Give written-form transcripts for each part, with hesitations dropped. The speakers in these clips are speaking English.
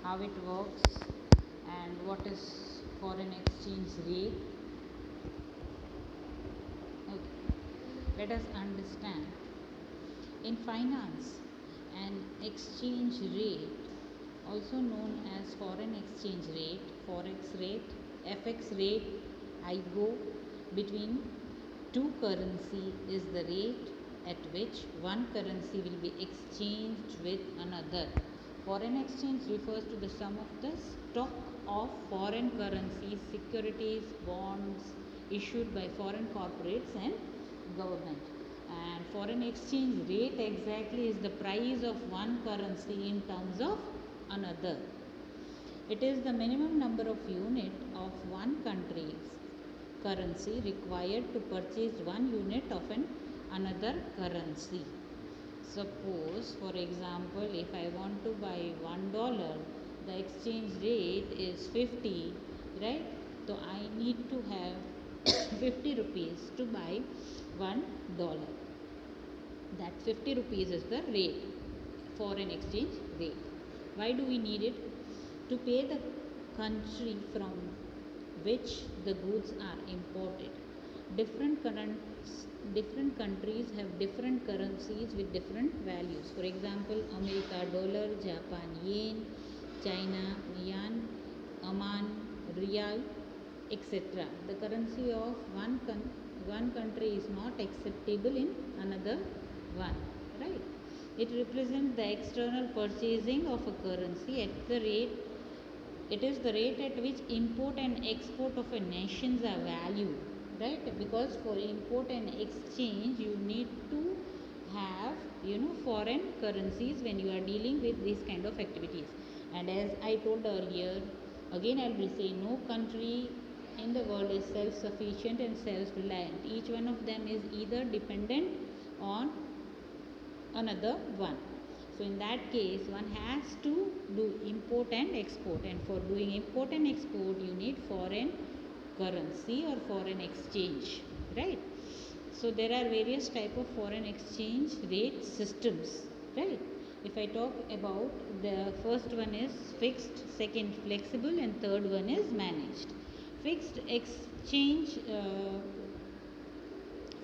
how it works and what is foreign exchange rate. Okay, let us understand. In finance, an exchange rate, also known as foreign exchange rate, forex rate, FX rate, IGO, between two currency is the rate at which one currency will be exchanged with another. Foreign exchange refers to the sum of the stock of foreign currencies, securities, bonds issued by foreign corporates and government. And foreign exchange rate exactly is the price of one currency in terms of another. It is the minimum number of unit of one country's currency required to purchase one unit of another currency. Suppose, for example, if I want to buy $1, the exchange rate is 50, right? So I need to have 50 rupees to buy $1. That 50 rupees is the rate, foreign exchange rate. Why do we need it? To pay the country from which the goods are imported. Different countries have different currencies with different values. For example, America dollar, Japan yen, China yuan, Oman rial, etc. The currency of one country is not acceptable in another one, right? It represents the external purchasing of a currency at the rate. It is the rate at which import and export of a nations are valued, right? Because for import and exchange you need to have foreign currencies when you are dealing with these kind of activities. And as I told earlier, again I will say, no country in the world is self-sufficient and self-reliant. Each one of them is either dependent on another one. So in that case, one has to do import and export, and for doing import and export you need foreign currency or foreign exchange, right? So there are various type of foreign exchange rate systems, right? If I talk about, the first one is fixed, second flexible, and third one is managed. Fixed exchange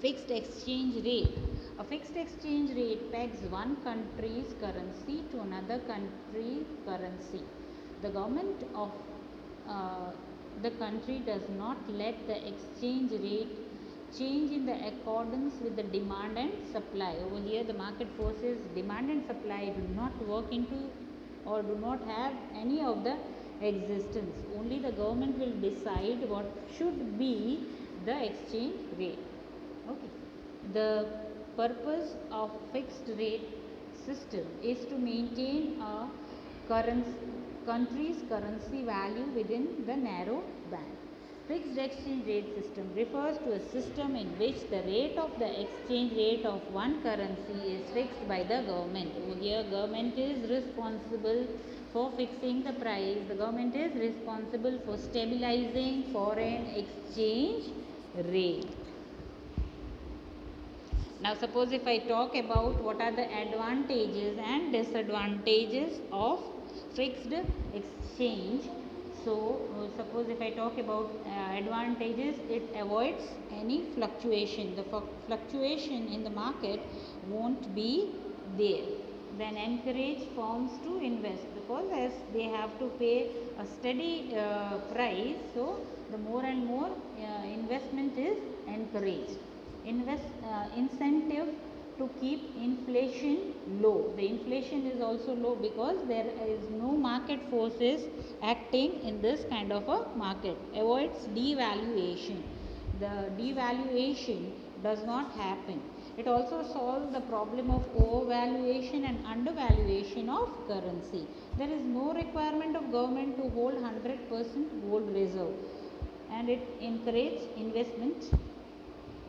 Fixed exchange rate. A fixed exchange rate pegs one country's currency to another country's currency. The government of the country does not let the exchange rate change in the accordance with the demand and supply. Over here the market forces, demand and supply do not work into or do not have any of the existence. Only the government will decide what should be the exchange rate. Okay. The purpose of fixed rate system is to maintain a country's currency value within the narrow band. Fixed exchange rate system refers to a system in which the rate of the exchange rate of one currency is fixed by the government. Over here, government is responsible for fixing the price. The government is responsible for stabilizing foreign exchange rate. Now suppose if I talk about what are the advantages and disadvantages of fixed exchange. So suppose if I talk about advantages, it avoids any fluctuation. The fluctuation in the market won't be there. Then encourage firms to invest, because as they have to pay a steady price, so the more and more investment is encouraged. Incentive to keep inflation low. The inflation is also low because there is no market forces acting in this kind of a market. Avoids devaluation. The devaluation does not happen. It also solves the problem of overvaluation and undervaluation of currency. There is no requirement of government to hold 100% gold reserve, and it encourages investment.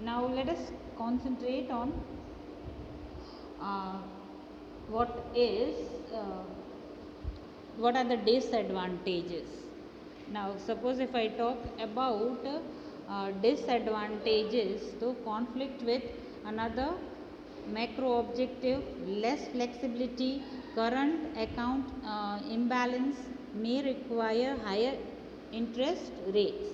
Now let us concentrate on uh, what are the disadvantages. Now suppose if I talk about disadvantages, so conflict with another macro objective, less flexibility, current account imbalance, may require higher interest rates.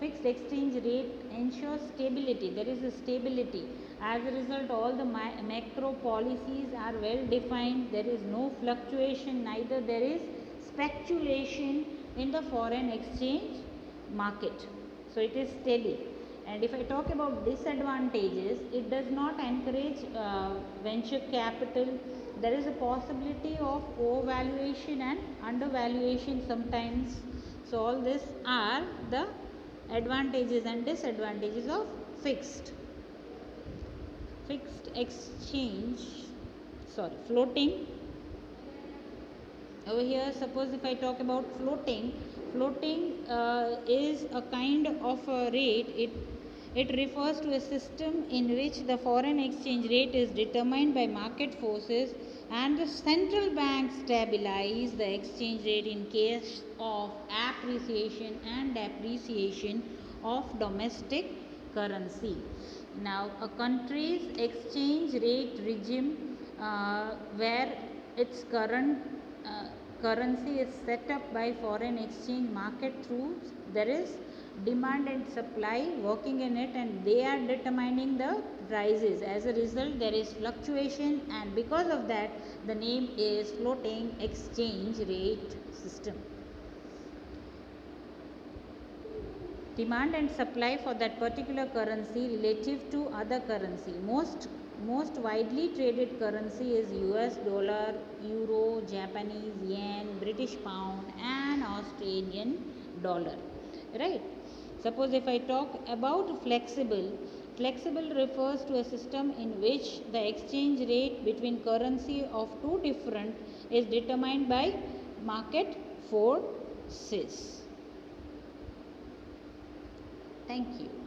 Fixed exchange rate ensures stability. There is a stability. As a result, all the macro policies are well defined. There is no fluctuation, neither there is speculation in the foreign exchange market. So it is steady. And if I talk about disadvantages, it does not encourage venture capital. There is a possibility of overvaluation and undervaluation sometimes. So all these are the advantages and disadvantages of fixed exchange, floating. Over here, suppose if I talk about floating is a kind of a rate. It refers to a system in which the foreign exchange rate is determined by market forces and the central bank stabilize the exchange rate in case of appreciation and depreciation of domestic currency. Now, a country's exchange rate regime where its current currency is set up by foreign exchange market through there is demand and supply working in it, and they are determining the prices. As a result, there is fluctuation, and because of that the name is floating exchange rate system. Demand and supply for that particular currency relative to other currency. Most widely traded currency is US dollar, euro, Japanese yen, British pound and Australian dollar. Right? Suppose if I talk about flexible refers to a system in which the exchange rate between currency of two different is determined by market forces. Thank you.